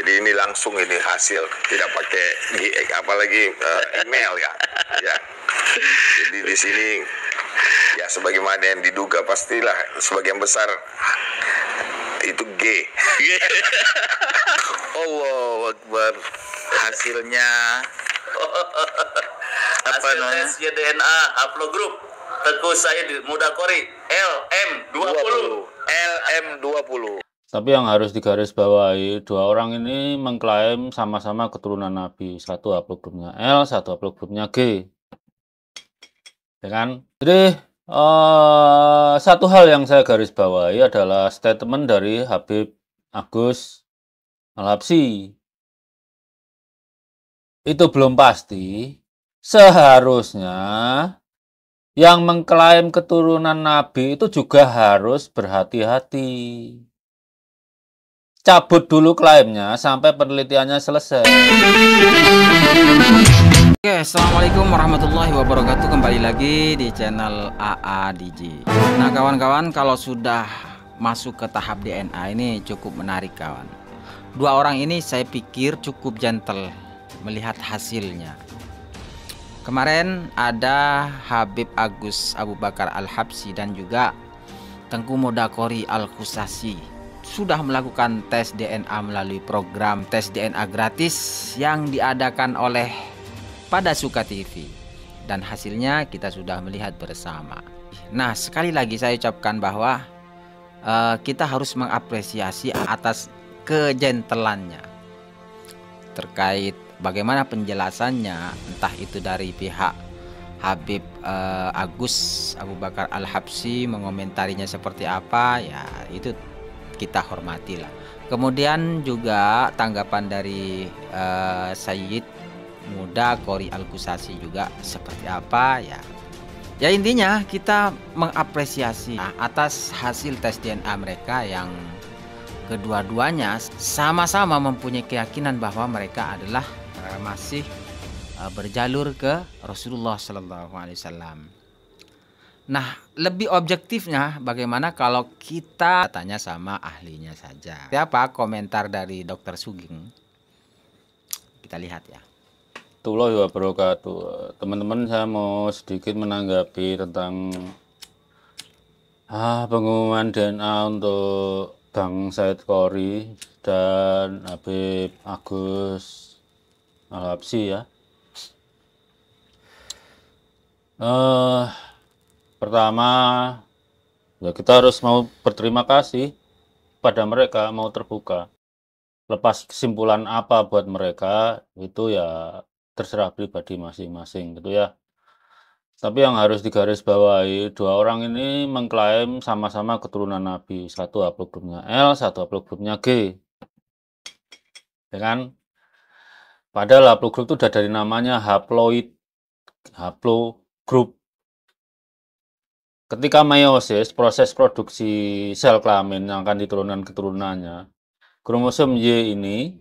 Jadi ini langsung ini hasil, tidak pakai apalagi email ya. Ya. Jadi di sini ya sebagaimana yang diduga pastilah sebagian besar itu G. Allahu Akbar. Hasilnya apa namanya? Hasil DNA haplogrup Teguh Said Mudakori LM20. LM20. Tapi yang harus digarisbawahi, dua orang ini mengklaim sama-sama keturunan Nabi. Satu haplogrupnya L, satu haplogrupnya G. Ya kan? Jadi satu hal yang saya garisbawahi adalah statement dari Habib Agus Al-Habsyi. Itu belum pasti. Seharusnya yang mengklaim keturunan Nabi itu juga harus berhati-hati. Cabut dulu klaimnya sampai penelitiannya selesai. Oke, assalamualaikum warahmatullahi wabarakatuh. Kembali lagi di channel AA DJ. Nah kawan-kawan, kalau sudah masuk ke tahap DNA ini cukup menarik kawan. Dua orang ini saya pikir cukup gentle melihat hasilnya. Kemarin ada Habib Agus Abu Bakar Al-Habsyi dan juga Tengku Mudakori Al-Khusasi sudah melakukan tes DNA melalui program tes DNA gratis yang diadakan oleh Pada Suka TV, dan hasilnya kita sudah melihat bersama. Nah, sekali lagi saya ucapkan bahwa kita harus mengapresiasi atas kejentlannya terkait bagaimana penjelasannya, entah itu dari pihak Habib Agus Abu Bakar Al-Habsyi mengomentarinya seperti apa, ya itu kita hormatilah. Kemudian juga tanggapan dari Sayyid Mudakori Al-Khusasi juga seperti apa, ya intinya kita mengapresiasi atas hasil tes DNA mereka yang kedua-duanya sama-sama mempunyai keyakinan bahwa mereka adalah masih berjalur ke Rasulullah Shallallahu Alaihi Wasallam. Nah, lebih objektifnya bagaimana kalau kita tanya sama ahlinya saja. Siapa komentar dari Dr. Sugeng? Kita lihat ya. Warahmatullahi wabarakatuh. Teman-teman, saya mau sedikit menanggapi tentang pengumuman DNA untuk Bang Said Qori dan Habib Agus Al-Habsyi ya. Pertama, ya kita harus mau berterima kasih pada mereka, mau terbuka. Lepas kesimpulan apa buat mereka itu ya terserah pribadi masing-masing gitu ya. Tapi yang harus digarisbawahi, dua orang ini mengklaim sama-sama keturunan Nabi. Satu haplogrupnya L, satu haplogrupnya G. Ya kan? Padahal haplogrup itu udah dari namanya haploid, haplogrup. Ketika meiosis, proses produksi sel kelamin yang akan diturunkan keturunannya, kromosom Y ini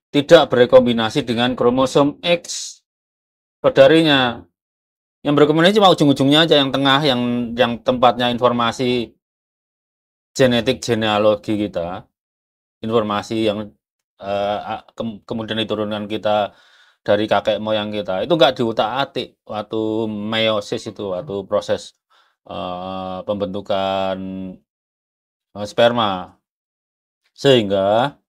tidak berekombinasi dengan kromosom X saudarinya. Yang berekombinasi cuma ujung-ujungnya aja, yang tengah, yang tempatnya informasi genetik genealogi kita, informasi yang kemudian diturunkan kita dari kakek moyang kita, itu nggak diutak-atik waktu meiosis itu, waktu proses pembentukan sperma. Sehingga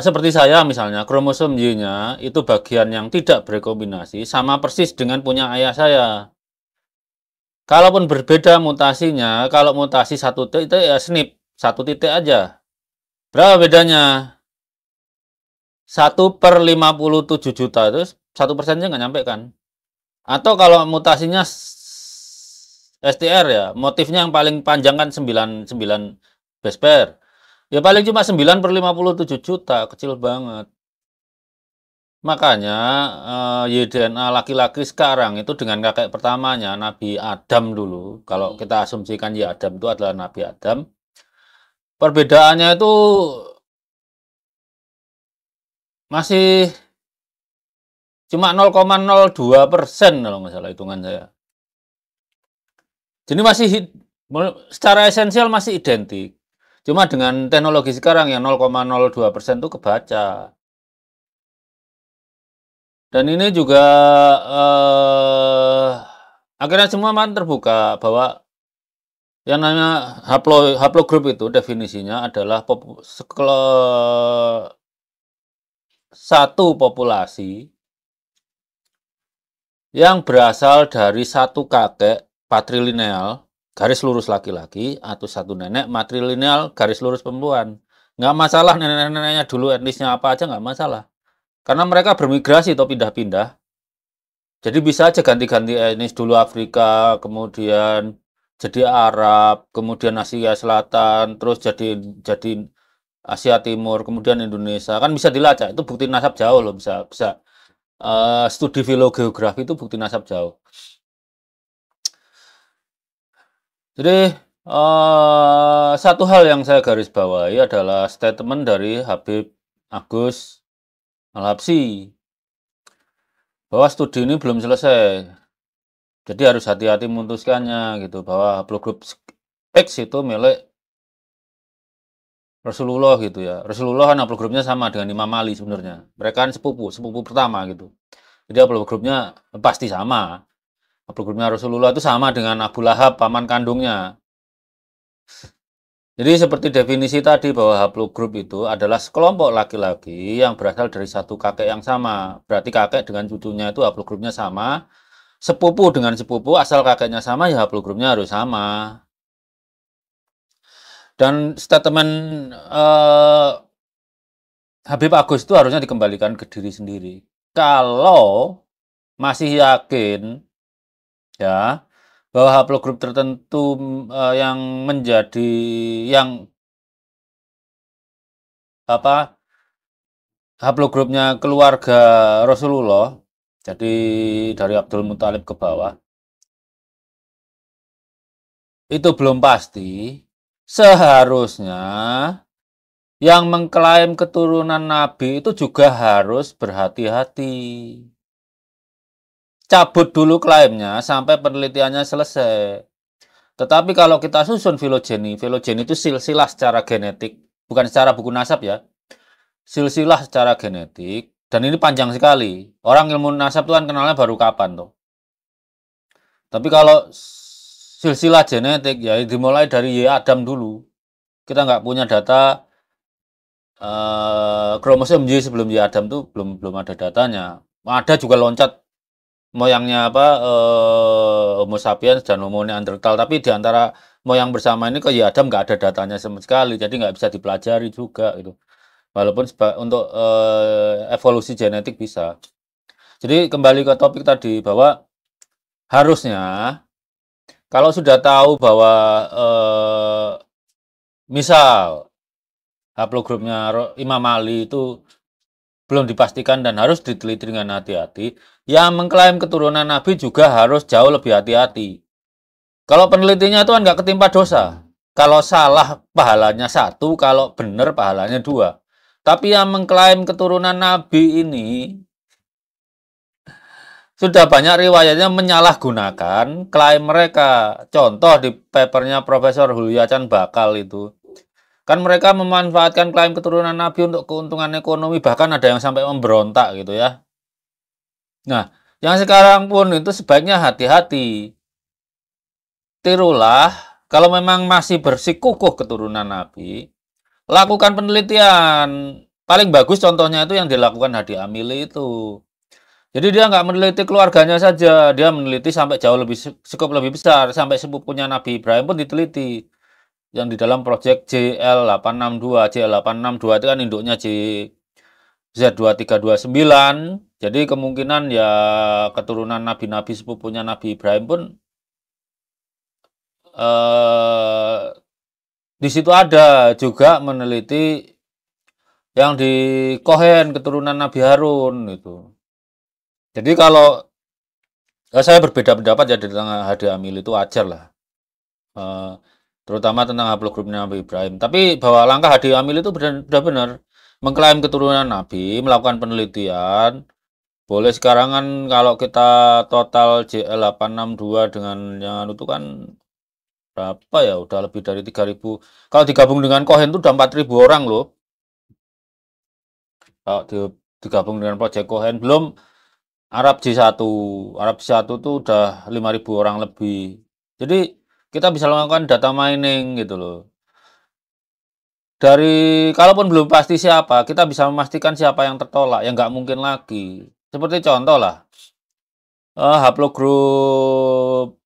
seperti saya misalnya, kromosom Y-nya itu bagian yang tidak berekombinasi sama persis dengan punya ayah saya. Kalaupun berbeda mutasinya, kalau mutasi satu titik ya SNP satu titik aja. Berapa bedanya? 1/57 juta, itu 1%-nya nggak nyampe kan? Atau kalau mutasinya STR ya, motifnya yang paling panjang kan 9 base pair. Ya paling cuma 9/57 juta, kecil banget. Makanya YDNA laki-laki sekarang itu dengan kakek pertamanya, Nabi Adam dulu. Kalau kita asumsikan ya Adam itu adalah Nabi Adam. Perbedaannya itu masih cuma 0,02% kalau nggak salah hitungan saya. Jadi masih secara esensial masih identik. Cuma dengan teknologi sekarang yang 0,02% itu kebaca. Dan ini juga akhirnya semua makin terbuka bahwa yang namanya haplogroup itu definisinya adalah satu populasi yang berasal dari satu kakek patrilineal garis lurus laki-laki atau satu nenek matrilineal garis lurus perempuan. Nggak masalah nenek-neneknya dulu etnisnya apa aja nggak masalah. Karena mereka bermigrasi atau pindah-pindah. Jadi bisa aja ganti-ganti etnis dulu Afrika, kemudian jadi Arab, kemudian Asia Selatan, terus jadi Asia Timur, kemudian Indonesia. Kan bisa dilacak, itu bukti nasab jauh loh, bisa studi filogeografi itu bukti nasab jauh. Jadi satu hal yang saya garis bawahi adalah statement dari Habib Agus Al-Habsyi bahwa studi ini belum selesai. Jadi harus hati-hati memutuskannya gitu, bahwa haplogroup X itu milik Rasulullah gitu ya. Rasulullah kan haplogrupnya sama dengan Imam Ali sebenarnya. Mereka kan sepupu pertama gitu. Jadi haplogrupnya pasti sama. Haplogrupnya Rasulullah itu sama dengan Abu Lahab, paman kandungnya. Jadi seperti definisi tadi bahwa haplogrup itu adalah sekelompok laki-laki yang berasal dari satu kakek yang sama. Berarti kakek dengan cucunya itu haplogrupnya sama. Sepupu dengan sepupu asal kakeknya sama ya haplogrupnya harus sama. Dan statement Habib Agus itu harusnya dikembalikan ke diri sendiri. Kalau masih yakin ya bahwa haplogrup tertentu yang menjadi haplogrupnya keluarga Rasulullah, jadi dari Abdul Muthalib ke bawah, itu belum pasti. Seharusnya yang mengklaim keturunan Nabi itu juga harus berhati-hati. Cabut dulu klaimnya sampai penelitiannya selesai. Tetapi kalau kita susun filogeni itu silsilah secara genetik, bukan secara buku nasab ya. Silsilah secara genetik, dan ini panjang sekali. Orang ilmu nasab itu kan kenalnya baru kapan tuh. Tapi kalau silsilah genetik ya dimulai dari Adam dulu. Kita nggak punya data kromosom Y sebelum Adam tuh belum ada datanya. Ada juga loncat moyangnya Homo sapiens dan Homo neanderthal, tapi di antara moyang bersama ini ke Adam nggak ada datanya sama sekali, jadi nggak bisa dipelajari juga itu. Walaupun untuk evolusi genetik bisa. Jadi kembali ke topik tadi bahwa harusnya kalau sudah tahu bahwa misal haplogrupnya Imam Ali itu belum dipastikan dan harus diteliti dengan hati-hati, yang mengklaim keturunan Nabi juga harus jauh lebih hati-hati. Kalau penelitinya itu kan nggak ketimpa dosa. Kalau salah pahalanya 1, kalau benar pahalanya 2. Tapi yang mengklaim keturunan Nabi ini sudah banyak riwayatnya menyalahgunakan klaim mereka. Contoh di papernya Profesor Hulyacan Bakal itu. Kan mereka memanfaatkan klaim keturunan Nabi untuk keuntungan ekonomi, bahkan ada yang sampai memberontak gitu ya. Nah, yang sekarang pun itu sebaiknya hati-hati. Tirulah, kalau memang masih bersikukuh keturunan Nabi, lakukan penelitian. Paling bagus contohnya itu yang dilakukan Hadi Amili itu. Jadi dia nggak meneliti keluarganya saja, dia meneliti sampai jauh lebih cukup lebih besar, sampai sepupunya Nabi Ibrahim pun diteliti. Yang di dalam proyek JL862 itu kan induknya Z2329. Jadi kemungkinan ya keturunan nabi-nabi sepupunya Nabi Ibrahim pun di situ ada juga meneliti yang di Kohen keturunan Nabi Harun itu. Jadi kalau saya berbeda pendapat ya tentang Hadi Amili itu wajar lah. Terutama tentang haplogrupnya Nabi Ibrahim. Tapi bahwa langkah Hadi Amili itu benar-benar mengklaim keturunan Nabi, melakukan penelitian. Boleh sekarang kan kalau kita total JL862 dengan yang itu kan berapa ya, udah lebih dari 3.000. Kalau digabung dengan Cohen itu udah 4.000 orang loh. Kalau digabung dengan Project Cohen, belum Arab J1. Arab J1 tuh udah 5.000 orang lebih. Jadi kita bisa melakukan data mining gitu loh. Dari kalaupun belum pasti siapa, kita bisa memastikan siapa yang tertolak, yang nggak mungkin lagi. Seperti contoh lah, haplogroup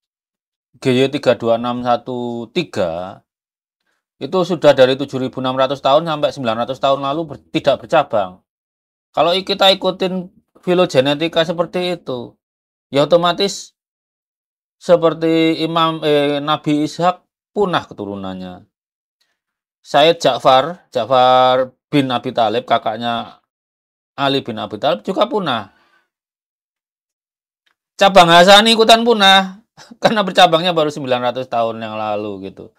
GY32613 itu sudah dari 7.600 tahun sampai 900 tahun lalu tidak bercabang. Kalau kita ikutin filogenetika seperti itu, ya otomatis seperti Nabi Ishak punah keturunannya. Said Ja'far bin Abi Thalib, kakaknya Ali bin Abi Thalib juga punah. Cabang Hasani ikutan punah karena bercabangnya baru 900 tahun yang lalu gitu.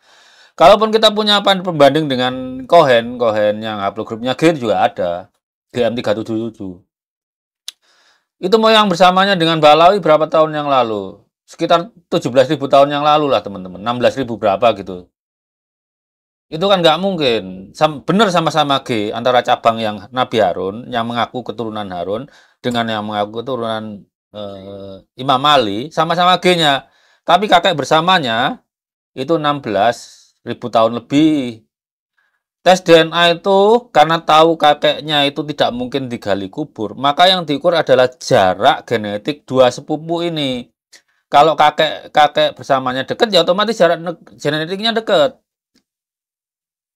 Kalaupun kita punya pembanding dengan Cohen yang haplogrupnya G juga ada, GM377. Itu moyang bersamanya dengan Balawi berapa tahun yang lalu? Sekitar 17.000 tahun yang lalu lah teman-teman, 16.000 berapa gitu. Itu kan nggak mungkin. Benar sama-sama G antara cabang yang Nabi Harun, yang mengaku keturunan Harun, dengan yang mengaku keturunan Imam Ali, sama-sama G-nya. Tapi kakek bersamanya itu 16.000 tahun lebih. Tes DNA itu karena tahu kakeknya itu tidak mungkin digali kubur, maka yang diukur adalah jarak genetik dua sepupu ini. Kalau kakek bersamanya dekat, ya otomatis jarak genetiknya dekat.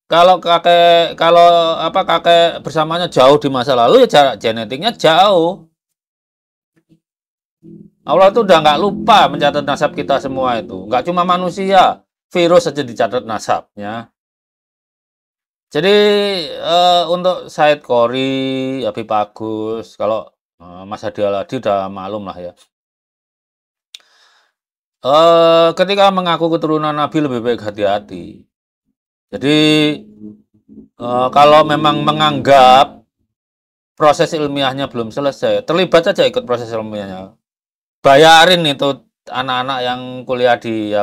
Kalau kakek bersamanya jauh di masa lalu, ya jarak genetiknya jauh. Allah itu udah nggak lupa mencatat nasab kita semua itu. Nggak cuma manusia, virus saja dicatat nasabnya. Jadi untuk Said Qori, Habib Agus, kalau Mas Hadi Aladi udah maklum lah ya. Ketika mengaku keturunan Nabi lebih baik hati-hati. Jadi kalau memang menganggap proses ilmiahnya belum selesai, terlibat saja ikut proses ilmiahnya. Bayarin itu anak-anak yang kuliah di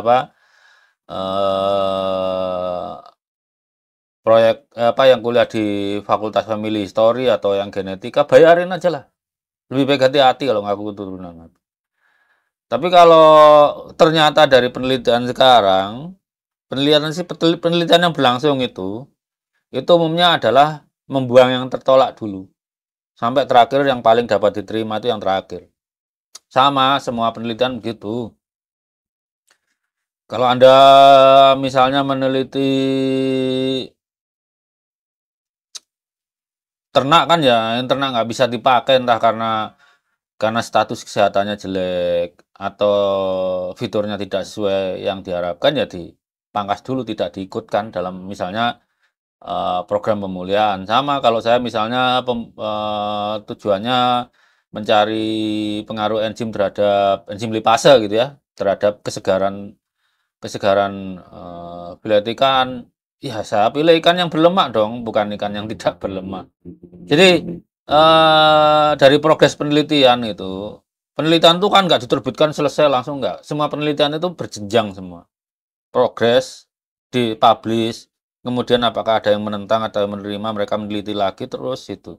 proyek yang kuliah di Fakultas Family History atau yang genetika, bayarin aja lah. Lebih baik hati-hati kalau ngaku keturunan. Tapi kalau ternyata dari penelitian sekarang, penelitian yang berlangsung itu umumnya adalah membuang yang tertolak dulu. Sampai terakhir yang paling dapat diterima itu yang terakhir. Sama, semua penelitian begitu. Kalau Anda misalnya meneliti ternak kan ya, yang ternak nggak bisa dipakai entah karena status kesehatannya jelek atau fiturnya tidak sesuai yang diharapkan, ya dipangkas dulu, tidak diikutkan dalam misalnya program pemulihan. Sama kalau saya misalnya tujuannya mencari pengaruh enzim terhadap enzim lipase gitu ya, terhadap kesegaran filet ikan, ya saya pilih ikan yang berlemak dong, bukan ikan yang tidak berlemak. Jadi dari progres penelitian itu, penelitian itu kan nggak diterbitkan selesai langsung, nggak. Semua penelitian itu berjenjang semua. Progres, dipublish, kemudian apakah ada yang menentang atau yang menerima, mereka meneliti lagi terus itu.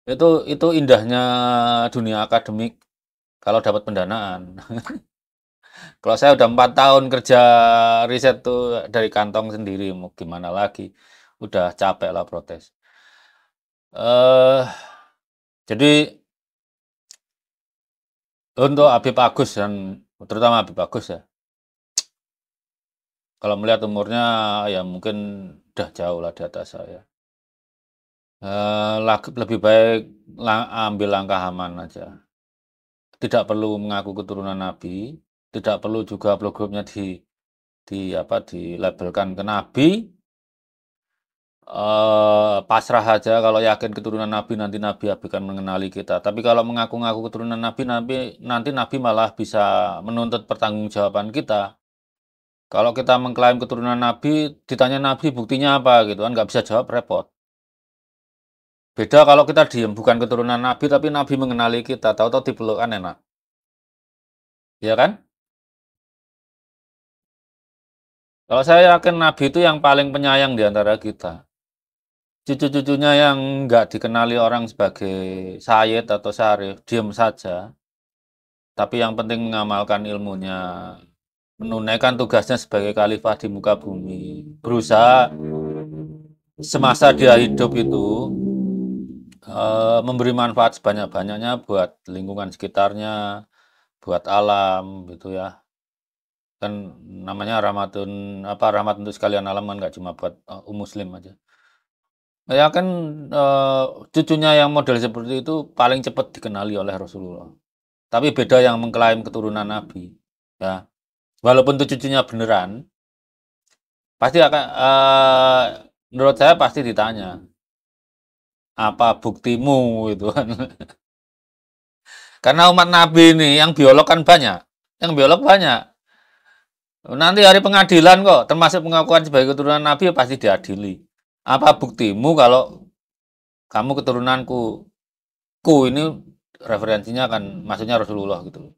Itu indahnya dunia akademik kalau dapat pendanaan. Kalau saya udah 4 tahun kerja riset tuh dari kantong sendiri, mau gimana lagi? Udah capek lah protes. Jadi untuk Habib Agus dan terutama Habib Agus ya, kalau melihat umurnya ya mungkin udah jauh lah di atas saya. Lebih baik ambil langkah aman aja. Tidak perlu mengaku keturunan Nabi, tidak perlu juga blog-grupnya dilabelkan ke Nabi. Pasrah aja kalau yakin keturunan Nabi, nanti Nabi akan mengenali kita. Tapi kalau mengaku-ngaku keturunan Nabi, nanti Nabi malah bisa menuntut pertanggungjawaban kita. Kalau kita mengklaim keturunan Nabi, ditanya Nabi buktinya apa gitu kan, nggak bisa jawab, repot. Beda kalau kita diem, bukan keturunan Nabi, tapi Nabi mengenali kita, tahu-tahu dipeluk kan enak. Ya kan? Kalau saya yakin Nabi itu yang paling penyayang di antara kita. Cucu-cucunya yang nggak dikenali orang sebagai Sayyid atau Syarif, diam saja. Tapi yang penting mengamalkan ilmunya, menunaikan tugasnya sebagai khalifah di muka bumi, berusaha semasa dia hidup itu memberi manfaat sebanyak-banyaknya buat lingkungan sekitarnya, buat alam gitu ya. Kan namanya rahmat untuk sekalian alam kan nggak cuma buat muslim aja. Ya kan cucunya yang model seperti itu paling cepat dikenali oleh Rasulullah. Tapi beda yang mengklaim keturunan Nabi. Ya, walaupun itu cucunya beneran, pasti akan menurut saya pasti ditanya apa buktimu itu kan. Karena umat Nabi ini yang biolog kan banyak, Nanti hari pengadilan kok, termasuk pengakuan sebagai keturunan Nabi pasti diadili. Apa buktimu kalau kamu keturunanku? Ini referensinya kan maksudnya Rasulullah gitu.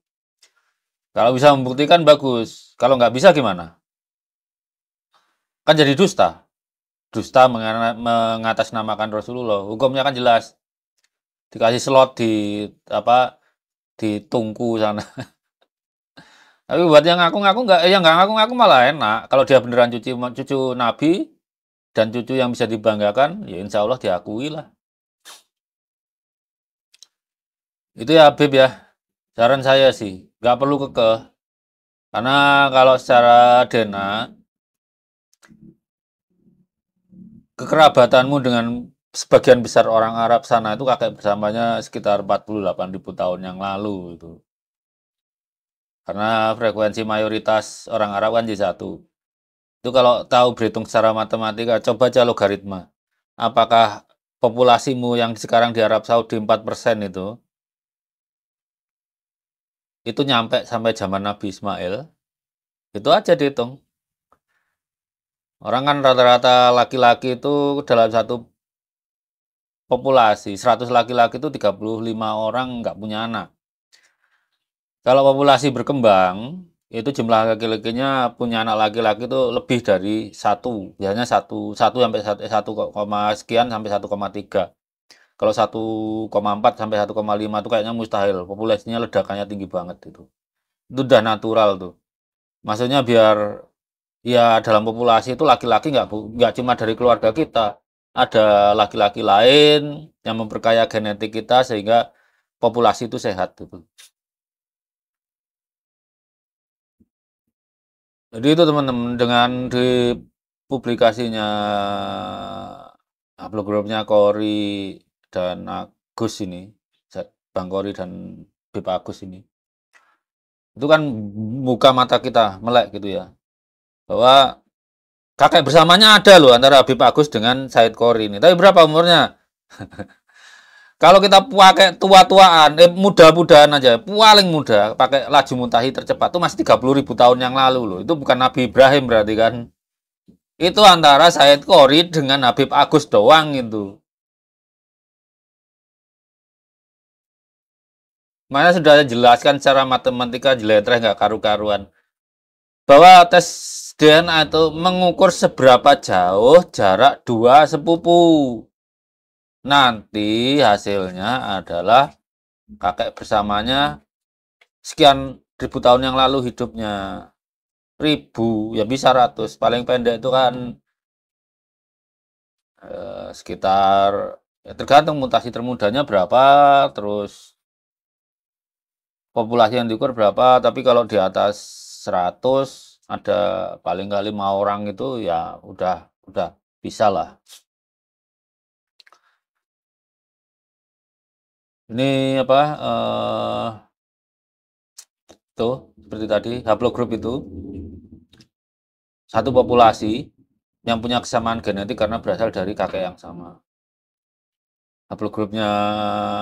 Kalau bisa membuktikan bagus, kalau nggak bisa gimana? Kan jadi dusta. Dusta mengatasnamakan Rasulullah. Hukumnya kan jelas. Dikasih slot di tungku sana. Tapi buat yang ngaku-ngaku nggak ngaku-ngaku malah enak. Kalau dia beneran cucu Nabi dan cucu yang bisa dibanggakan, ya insya Allah diakui lah. Itu ya Habib ya, saran saya sih, nggak perlu kekeh. Karena kalau secara DNA, kekerabatanmu dengan sebagian besar orang Arab sana itu kakek bersamanya sekitar 48.000 tahun yang lalu itu. Karena frekuensi mayoritas orang Arab kan J1. Itu kalau tahu berhitung secara matematika, coba aja logaritma. Apakah populasimu yang sekarang di Arab Saudi 4% itu nyampe sampai zaman Nabi Ismail, itu aja dihitung. Orang kan rata-rata laki-laki itu dalam satu populasi, 100 laki-laki itu 35 orang nggak punya anak. Kalau populasi berkembang, itu jumlah laki-lakinya punya anak laki-laki itu lebih dari 1, biasanya 1 sampai 1, sekian sampai 1,3. Kalau 1,4 sampai 1,5 itu kayaknya mustahil. Populasinya ledakannya tinggi banget itu. Itu udah natural tuh. Maksudnya biar ya dalam populasi itu laki-laki nggak cuma dari keluarga kita. Ada laki-laki lain yang memperkaya genetik kita sehingga populasi itu sehat gitu. Jadi itu teman-teman dengan di publikasinya upload-grupnya Kori dan Agus ini, Bang Kori dan Bib Agus ini, itu kan buka mata kita melek gitu ya, bahwa kakek bersamanya ada loh antara Habib Agus dengan Said Kori ini. Tapi berapa umurnya? Kalau kita pakai tua-tuaan, muda-mudahan aja, paling muda, pakai laju muntahi tercepat itu masih 30.000 tahun yang lalu loh. Itu bukan Nabi Ibrahim berarti kan? Itu antara Said Kori dengan Habib Agus doang itu. Mana sudah jelaskan secara matematika jeletreh nggak karu-karuan. Bahwa tes DNA itu mengukur seberapa jauh jarak dua sepupu. Nanti hasilnya adalah kakek bersamanya sekian ribu tahun yang lalu hidupnya. Ribu, ya bisa ratus. Paling pendek itu kan sekitar, ya tergantung mutasi termudanya berapa, terus populasi yang diukur berapa. Tapi kalau di atas 100 ada paling kali 5 orang itu ya udah bisa lah. Ini apa tuh seperti tadi haplogroup itu satu populasi yang punya kesamaan genetik karena berasal dari kakek yang sama. Haplogrupnya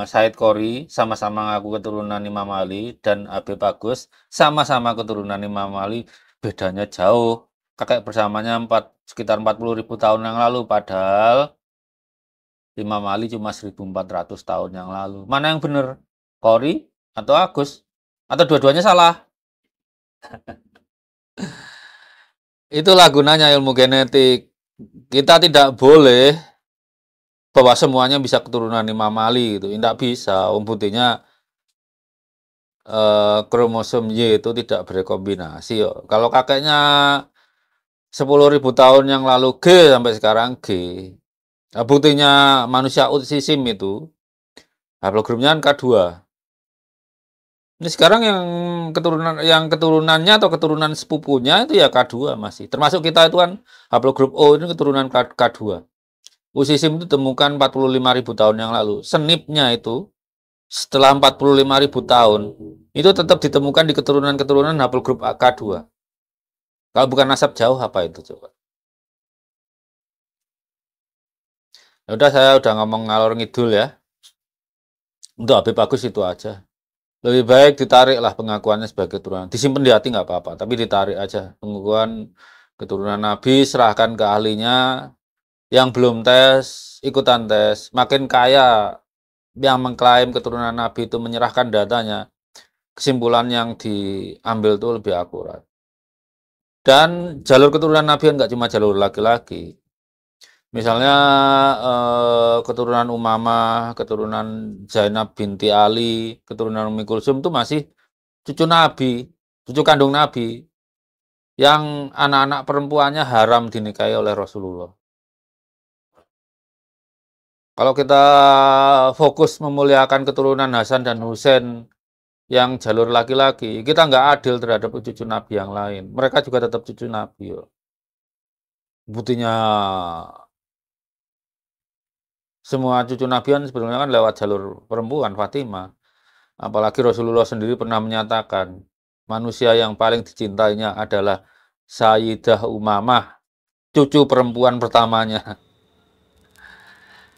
Said Kori sama-sama ngaku keturunan Imam Ali dan Habib Agus sama-sama keturunan Imam Ali, bedanya jauh. Kakek bersamanya sekitar 40.000 tahun yang lalu, padahal Imam Ali cuma 1.400 tahun yang lalu. Mana yang benar? Kori atau Agus? Atau dua-duanya salah? Itulah gunanya ilmu genetik. Kita tidak boleh bahwa semuanya bisa keturunan Imam Ali gitu. Tidak bisa. Buktinya kromosom Y itu tidak berekombinasi. Yo. Kalau kakeknya 10.000 tahun yang lalu G sampai sekarang G. Nah, buktinya manusia autism itu haplogrupnya kan K2. Ini sekarang yang keturunannya atau keturunan sepupunya itu ya K2 masih. Termasuk kita itu kan haplogrup O ini keturunan K2. Autism itu ditemukan 45.000 tahun yang lalu. Senipnya itu setelah 45.000 tahun itu tetap ditemukan di keturunan-keturunan haplogrup K2. Kalau bukan nasab jauh apa itu coba? Ya udah, saya udah ngomong ngalor ngidul ya. Untuk Habib Agus itu aja. Lebih baik ditariklah pengakuannya sebagai keturunan. Disimpan di hati nggak apa-apa, tapi ditarik aja. Pengakuan keturunan Nabi, serahkan ke ahlinya. Yang belum tes, ikutan tes. Makin kaya yang mengklaim keturunan Nabi itu menyerahkan datanya, kesimpulan yang diambil itu lebih akurat. Dan jalur keturunan Nabi kan nggak cuma jalur laki-laki. Misalnya keturunan Umamah, keturunan Zainab binti Ali, keturunan Ummi Kulsum itu masih cucu Nabi, cucu kandung Nabi, yang anak-anak perempuannya haram dinikahi oleh Rasulullah. Kalau kita fokus memuliakan keturunan Hasan dan Husain yang jalur laki-laki, kita nggak adil terhadap cucu Nabi yang lain. Mereka juga tetap cucu Nabi. Yo. Buktinya semua cucu Nabi kan sebelumnya kan lewat jalur perempuan, Fatimah. Apalagi Rasulullah sendiri pernah menyatakan, manusia yang paling dicintainya adalah Sayyidah Umamah, cucu perempuan pertamanya.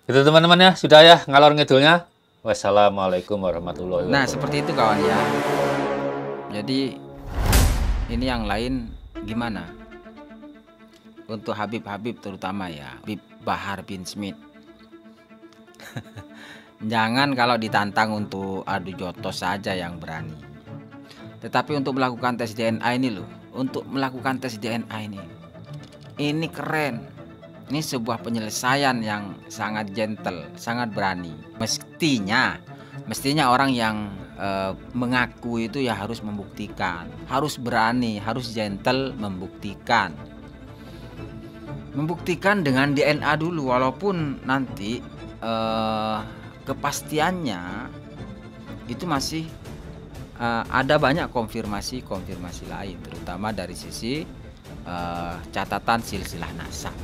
Itu teman-teman ya, sudah ya ngalor ngidulnya. Wassalamualaikum warahmatullahi wabarakatuh. Nah, seperti itu kawan ya. Jadi ini yang lain gimana? Untuk Habib-Habib terutama ya, Habib Bahar bin Smith. Jangan kalau ditantang untuk adu jotos saja yang berani. Tetapi untuk melakukan tes DNA ini loh, untuk melakukan tes DNA ini keren. Ini sebuah penyelesaian yang sangat gentle, sangat berani. Mestinya orang yang mengaku itu ya harus membuktikan, harus berani, harus gentle membuktikan. Membuktikan dengan DNA dulu, walaupun nanti kepastiannya itu masih ada banyak konfirmasi lain, terutama dari sisi catatan silsilah nasab.